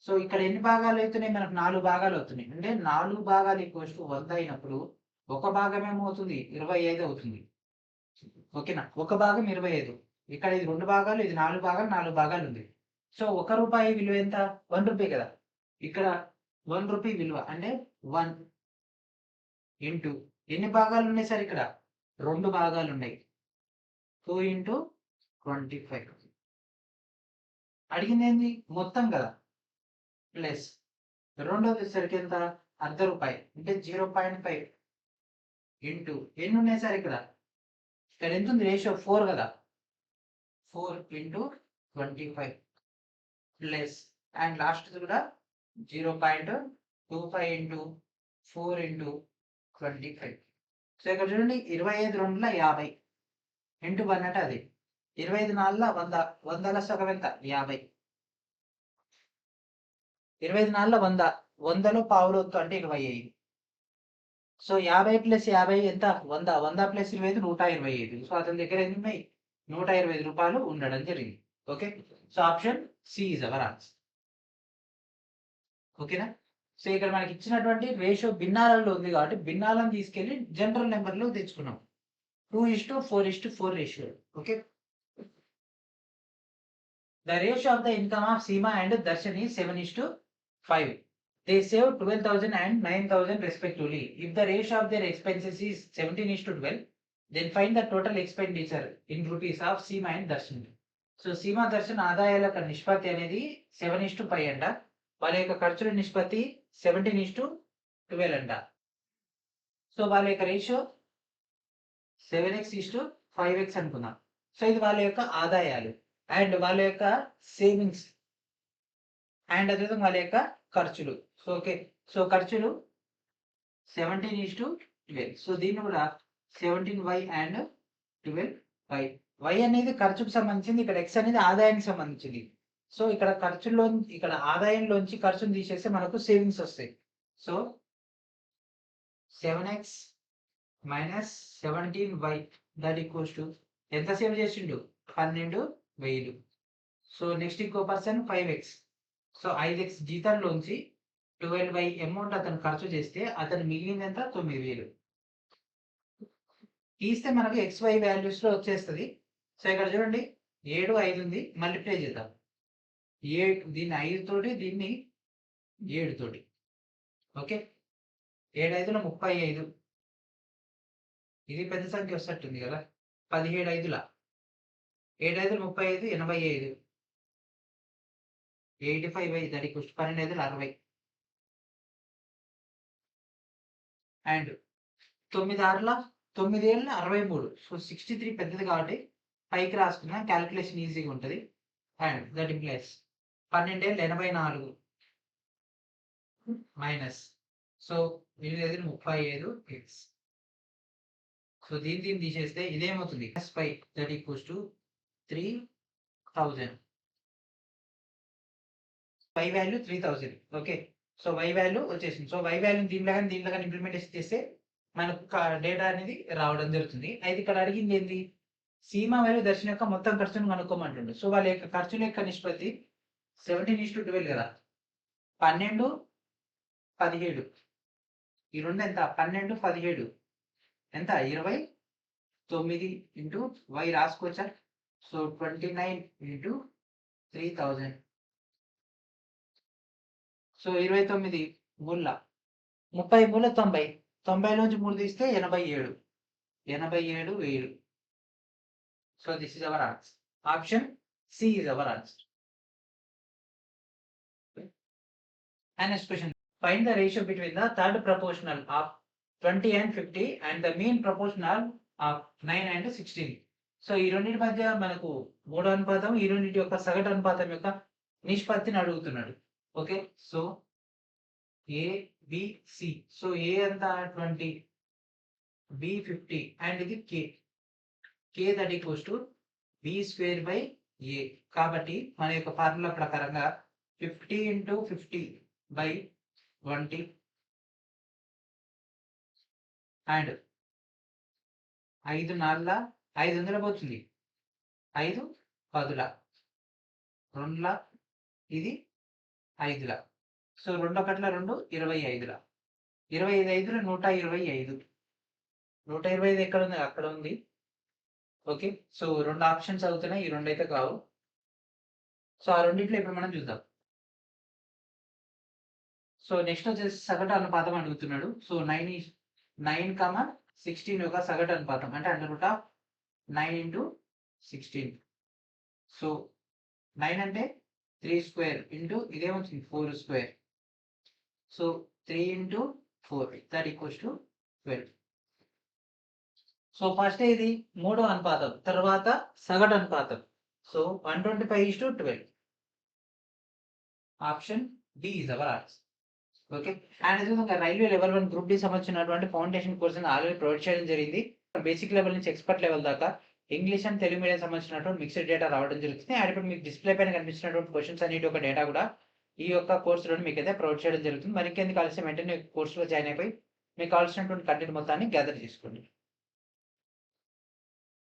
సో ఇక్కడ ఎన్ని భాగాలు అవుతున్నాయి? మనకు 4 భాగాలు అవుతున్నాయి. అంటే 4 భాగాలు ఈక్వల్స్ టు 100 అయినప్పుడు ఒక భాగం ఏమవుతుంది? 25 అవుతుంది. ఓకేనా? ఒక భాగం 25. ఇక్కడ ఇది 2 భాగాలు, ఇది 4 భాగాలు, 4 భాగాలు ఉంది. సో 1 రూపాయి విలువ ఎంత? 1 రూపీ కదా. ఇక్కడ 1 రూపీ విలువ అంటే 1 ఇంటూ ఎన్ని భాగాలు ఉన్నాయి సార్? ఇక్కడ 2 భాగాలు ఉన్నాయి. 2 × 25. అడిగింది ఏంది? మొత్తం కదా, ప్లస్ రెండోది వచ్చేసరికి ఎంత? అర్ధ రూపాయి అంటే 0.5 ఇంటూ ఎన్ని ఉన్నాయి సార్? ఇక్కడ ఎంత ఉంది? రేషియో 4 కదా. 4 × 25 ప్లస్ అండ్ లాస్ట్ కూడా 0.25 ఇంటూ 4 × 25. సో ఇక్కడ చూడండి, 25 2 50 ఇంటూ 1 అంటే అది 25 4 100. 100ల సగం ఎంత? 50. 25 4 100. 100లో పావులు అంటే 25. సో 50 + 50 ఎంత? 100. 100 + 25 125. సో అతని దగ్గర ఎన్ని ఉన్నాయి? 125 రూపాయలు ఉండడం జరిగింది. Okay, so option C is our answer. ఓకేనా? సో ఇక్కడ మనకి ఇచ్చినటువంటి రేషియో భిన్నాలలో ఉంది కాబట్టి భిన్నాలను తీసుకెళ్లి జనరల్ నెంబర్లో తెచ్చుకున్నాం. 2:4:4 ratio. Okay, the ratio of the income of Seema and Darshan is 7:5. They save 12,000 and 9,000 respectively. If the ratio of their expenses is 17:12, then find the total expenditure in rupees of Seema and Darshan. So Seema Darshan ఆదాయాల నిష్పత్తి అనేది 7:5 అంట. వాళ్ళ యొక్క ఖర్చుల నిష్పత్తి 17:12 అంట. So వాళ్ళ యొక్క రేషియో 7x:5x అనుకుందాం. సో ఇది వాళ్ళ యొక్క ఆదాయాలు అండ్ వాళ్ళ యొక్క సేవింగ్స్ అండ్ అదేవిధంగా వాళ్ళ యొక్క ఖర్చులు. So okay. సో ఖర్చులు 17:12. సో దీన్ని కూడా 17y అండ్ 12y. y అనేది ఖర్చుకు సంబంధించింది, ఇక్కడ x అనేది ఆదాయానికి సంబంధించింది. సో ఇక్కడ ఖర్చుల్లో, ఇక్కడ ఆదాయంలోంచి ఖర్చును తీసేస్తే మనకు సేవింగ్స్ వస్తాయి. So 7x minus 17y that equals to ఎంత సేవ్ చేసిండు? 12,000. సో నెక్స్ట్ ఇంకో person 5x. So 5x జీతంలోంచి 12y amount అతను ఖర్చు చేస్తే అతను మిగిలింది ఎంత? 9,000. తీస్తే మనకు XY వాల్యూస్ లో వచ్చేస్తుంది. సో ఇక్కడ చూడండి 7, 5 ఉంది, మల్టిప్లై చేద్దాం. 7 దీన్ని 5 తోటి, దీన్ని 7 తోటి. ఓకే, 7 5ల 35. ఇది పెద్ద సంఖ్య వస్తట్టుంది కదా. 17 5ల 7 5ల 35, 85. 85y that equals 12 5ల 60. And 9 6ల 9 7ల 63. So 63 పెద్దది కాబట్టి పైకి రాసుకున్నా క్యాలిక్యులేషన్ ఈజీగా ఉంటుంది. And that implies 12 7ల 84 minus. So ఇది 35x. సో దీన్ని తీసేస్తే ఇదేమవుతుంది? +5 that equals to 3000. y value 3000. Okay, so y value వచ్చేసింది. సో y వాల్యూని దీంట్లో కానీ ఇంప్లిమెంటేషన్ చేస్తే మనకు డేటా అనేది రావడం జరుగుతుంది. అయితే ఇక్కడ అడిగింది ఏంది? సీమ మరియు దర్శన్ యొక్క మొత్తం ఖర్చును కనుక్కోమంటుండు. సో వాళ్ళ యొక్క ఖర్చుల యొక్క నిష్పత్తి 17:12 కదా. 12 17. ఈ రెండు ఎంత? 12 17 ఎంత? 29 ఇంటూ y రాసుకోవచ్చా? So 29 into 3000. సో 29 3 30 3 90. 90 నుంచి 3 తీస్తే 87. 87,000. So this is our answer. Option C is our answer. And next question. Find the ratio between the third proportional of 20 and 50 and the mean proportional of 9 and 16. So ఈ రెండింటి మధ్య మనకు మూడో అనుపాతం, ఈ రెండింటి యొక్క సగటు అనుపాతం యొక్క నిష్పత్తిని అడుగుతున్నాడు. Okay, so A B C. So A ఎంత? 20, బి 50 అండ్ ఇది K that equals to B square by A. కాబట్టి మన యొక్క ఫార్ములా ప్రకారంగా 50 ఇంటూ 50 బై 20 అండ్ 5 4 500 పోతుంది. 5 10ల 2ల ఇది 5ల. సో 2 1ల 2 25ల 25 5ల 125. 125 ఎక్కడ ఉంది? అక్కడ ఉంది. ఓకే, సో 2 ఆప్షన్స్ అవుతున్నాయి, ఈ 2 అయితే కావు. సో ఆ రెండింటిలో ఇప్పుడు మనం చూద్దాం. సో నెక్స్ట్ వచ్చేసి సగటు అనుపాతం అడుగుతున్నాడు. సో 9,16 యొక్క సగటు అనుపాతం అంటే √9 ఇంటూ 16. సో 9 అంటే 3 స్క్వేర్ ఇంటూ ఇదేమొచ్చింది 4 square. So 3 into 4 that equals to 12. So first ఇది మూడో అనుపాతం, తర్వాత సగటు అనుపాతం. So 125:12. Option D is our answer. Okay, and అదేవిధంగా రైల్వే లెవెల్ 1 గ్రూప్ డి సంబంధించినటువంటి ఫౌండేషన్ కోర్స్ ఆల్రెడీ ప్రొవైడ్ చేయడం జరిగింది. బేసిక్ లెవెల్ నుంచి ఎక్స్పర్ట్ లెవెల్ దాకా ఇంగ్లీష్ అండ్ తెలుగు మీడియం సంబంధించినటువంటి మిక్స్డ్ డేటా రావడం జరుగుతుంది. అండ్ ఇప్పుడు మీకు డిస్ప్లే పైన కనిపిస్తున్నటువంటి క్వశ్చన్స్ అన్నిటి ఒక డేటా కూడా ఈ యొక్క కోర్సులో మీకు అయితే ప్రొవైడ్ చేయడం జరుగుతుంది. మరి ఇంకెందుకు ఆలస్యం, వెంటనే కోర్సులో జాయిన్ అయిపోయి మీకు కావాల్సినటువంటి కంటెంట్ మొత్తాన్ని గ్యాదర్ చేసుకోండి.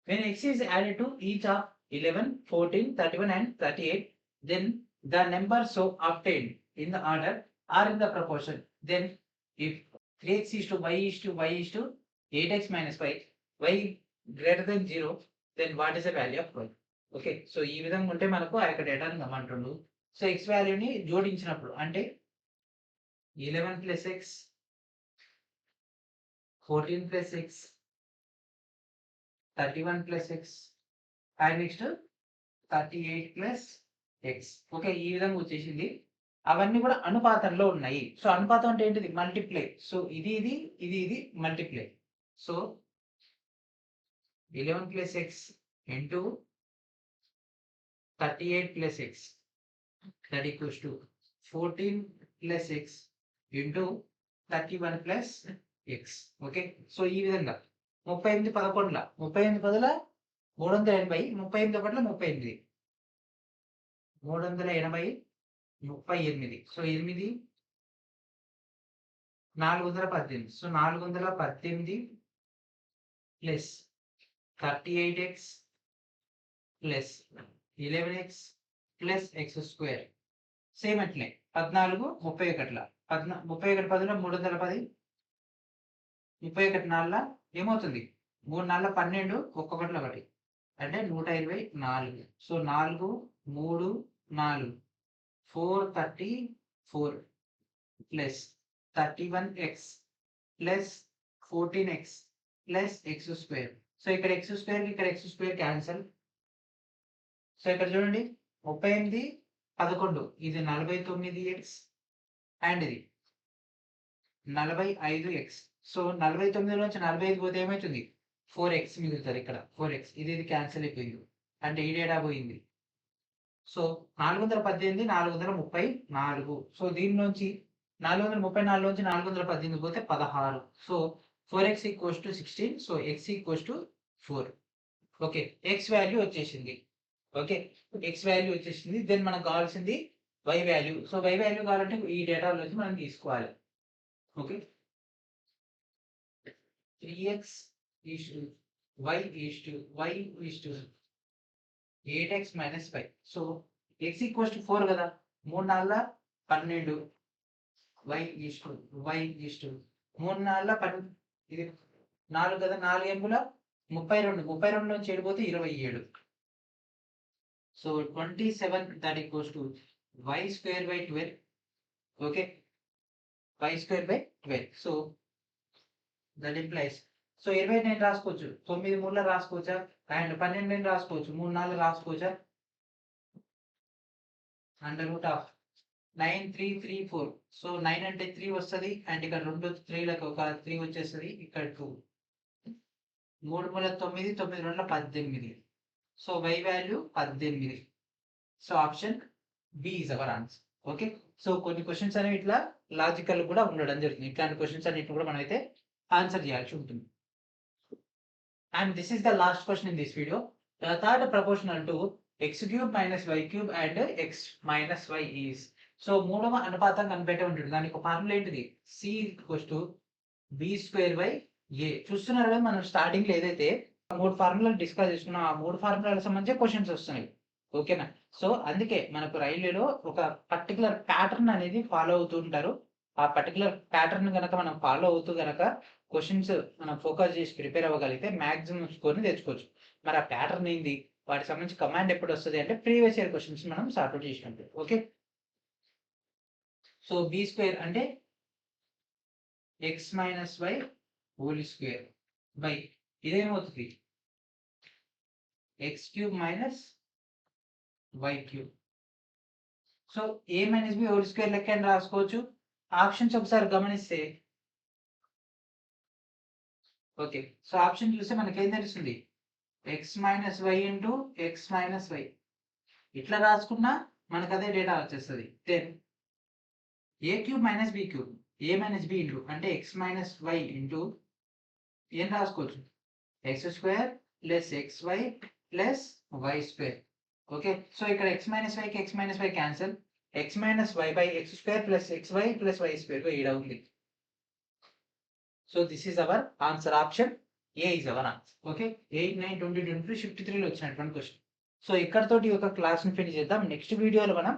When x is added to each of 11, 14, 31 and 38, then the numbers so obtained in the order are in the proportion. Then if 3x is to y is to y is to 8x minus 5, y greater than 0, then what is the value of y? Okay, so ఈ విధంగా ఉంటే మనకు ఆ యొక్క డేటాను గమనించండు. So x వాల్యూని జోడించినప్పుడు అంటే 11 plus x, 14 plus x, 31 plus x and next 38 plus x. Okay, ఈ విధంగా వచ్చేసింది. అవన్నీ కూడా అనుపాతంలో ఉన్నాయి. సో అనుపాతం అంటే ఏంటిది? మల్టిప్లై. సో ఇది multiply. So 11 plus X into 38 plus X that equals to 14 plus X into 31 plus X. Okay, so ఈ విధంగా 38 11 38 పదుల 380, 38 ఒకట్ల 38, 380 38. So 8 418. So 418 plus 38x plus 11x plus X square. Same అట్లే 14 31 31 పదుల 310, 31 4 ఏమవుతుంది? 3 4 12, ఒక్కొక్కటిలో ఒకటి అంటే 124. So 4 3 4 434 plus 31x plus 14x plus X square. So ఇక్కడ ఎక్స్ స్క్వేర్ ఇక్కడ ఎక్స్ స్క్వేర్ క్యాన్సల్. సో ఇక్కడ చూడండి 38 11 ఇది 49x అండ్ ఇది 45x. సో 49 నుంచి 45 పోతే ఏమవుతుంది? 4x మిగులుతుంది. ఇక్కడ 4x ఇది క్యాన్సిల్ అయిపోయింది అంటే ఈ డేటా పోయింది. సో 418 434. సో దీని నుంచి 434 నుంచి 418 పోతే 16. So 4x equals to 16. So x equals to 4. Okay, X value వచ్చేసింది. ఓకే, ఎక్స్ వాల్యూ వచ్చేసింది. దెన్ మనకు కావాల్సింది y value. So y value కావాలంటే ఈ డేటాలో వచ్చి మనం తీసుకోవాలి. Okay, 3x is to y is to 8x minus 5. So x equals to 4 కదా, 3 4 12, y ఈస్ టు 3 4 12, ఇది 4 కదా, 4 ఎంపుల 32, 32 నుంచి 7 పోతే 27. So 27 that equals to y square by 12. Okay, y square by 12. So that implies, so 20 నేను రాసుకోవచ్చు, 9 3 రాసుకోవచ్చా, and 12 నేను రాసుకోవచ్చు, 3 4 రాసుకోవచ్చా, under root of 9 3 3 4. So 9 అంటే 3 వస్తుంది అండ్ ఇక్కడ 2 3లకు ఒక 3 వచ్చేస్తుంది, ఇక్కడ 2, 3 3 9 9 2 18. So y value 18. So option B is our answer. Okay, so కొన్ని క్వశ్చన్స్ అనేవి ఇట్లా లాజికల్ కూడా ఉండడం జరుగుతుంది. ఇట్లాంటి క్వశ్చన్స్ అన్నిటి కూడా మనం అయితే ఆన్సర్ చేయాల్సి ఉంటుంది. And this is the last question in this video. The third proportional to x cube minus y cube and x minus y is. So మూడవ అనుపాతం కనిపెట్టే ఉంటుంది. దానికి ఒక ఫార్ములా ఏంటిది? c equals to b square by a. చూస్తున్నారు కదా, మనం starting లో ఏదైతే 3 ఫార్ములాలు డిస్కస్ చేసుకున్నాం, ఆ 3 ఫార్ములాలకు సంబంధించి క్వశ్చన్స్ వస్తున్నాయి. ఓకేనా? సో అందుకే మనకు రైల్వేలో ఒక పర్టికులర్ ప్యాటర్న్ అనేది ఫాలో అవుతూ ఉంటారు. ఆ పర్టికులర్ ప్యాటర్న్ కనుక మనం ఫాలో అవుతూ కనుక క్వశ్చన్స్ మనం ఫోకస్ చేసి ప్రిపేర్ అవ్వగలిగితే మాక్సిమం స్కోర్ని తెచ్చుకోవచ్చు. మరి ఆ ప్యాటర్న్ ఏంది, వాటికి సంబంధించి కమాండ్ ఎప్పుడు వస్తుంది అంటే ప్రీవియస్ ఇయర్ క్వశ్చన్స్ మనం సార్ట్అవుట్ చేసినట్టు. ఓకే, సో బి స్క్వేర్ అంటే X minus Y whole square by ఇదేమవుతుంది X cube minus Y cube. So A minus B whole square లెక్క అని రాసుకోవచ్చు. ఆప్షన్స్ ఒకసారి గమనిస్తే, ఓకే, సో ఆప్షన్ చూస్తే మనకి ఏం తెలుస్తుంది? X minus y into x minus y. ఇట్లా రాసుకున్నా మనకు అదే డేటా వచ్చేస్తుంది. Then a cube minus b cube, a minus b into అంటే ఎక్స్ మైనస్ వై ఇంటూ ఏం రాసుకోవచ్చు? X square plus x y plus y square. Okay, so ఇక్కడ x minus వైకి x minus y cancel, x minus y by x square plus x y plus y square ఈడ ఉంది. So this is hour answer. Option A is our answer. Okay, 8 9 20 23 53లో వచ్చినటువంటి question. So ఇక్కడతోటి ఒక క్లాస్ని finish చేద్దాం. Next వీడియోలో మనం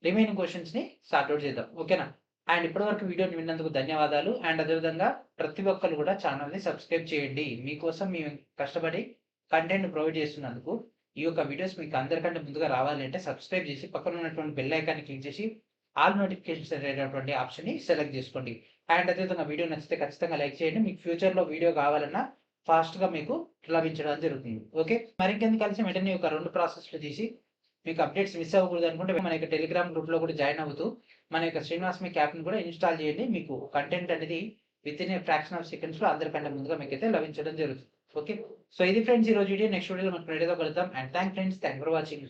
remaining క్వశ్చన్స్ని sort out చేద్దాం. ఓకేనా? అండ్ ఇప్పటివరకు వీడియోని విన్నందుకు ధన్యవాదాలు. అండ్ అదేవిధంగా ప్రతి ఒక్కరు కూడా ఛానల్ని సబ్స్క్రైబ్ చేయండి. మీకోసం మేము కష్టపడి కంటెంట్ ప్రొవైడ్ చేస్తున్నందుకు. ఈ యొక్క వీడియోస్ మీకు అందరికంటే ముందుగా రావాలి అంటే సబ్స్క్రైబ్ చేసి పక్కన ఉన్నటువంటి బెల్ ఐకాన్ని క్లిక్ చేసి ఆల్ నోటిఫికేషన్స్ అనేటువంటి ఆప్షన్ని సెలెక్ట్ చేసుకోండి. అండ్ అదేవిధంగా వీడియో నచ్చితే ఖచ్చితంగా లైక్ చేయండి. మీకు ఫ్యూచర్లో వీడియో కావాలన్నా ఫాస్ట్గా మీకు లభించడం జరుగుతుంది. ఓకే, మరింకెందుకు కలిసి వెంటనే ఒక 2 ప్రాసెస్లు చేసి మీకు అప్డేట్స్ మిస్ అవ్వకూడదు అనుకుంటే మన యొక్క టెలిగ్రామ్ గ్రూప్లో కూడా జాయిన్ అవుతూ మన యొక్క శ్రీనివాస్ మెక్ యాప్‌ని కూడా ఇన్‌స్టాల్ చేయండి. మీకు కంటెంట్ అనేది వితిన్ ఏ ఫ్రాక్షన్ ఆఫ్ సెకండ్స్‌లో అందరికంటే ముందుగా మీకైతే లభించడం జరుగుతుంది. ఓకే. సో ఇది ఫ్రెండ్స్ ఈరోజు వీడియో. నెక్స్ట్ వీడియోలో మనం వీడియోతో కలుద్దాం. And thanks friends. Thanks for watching.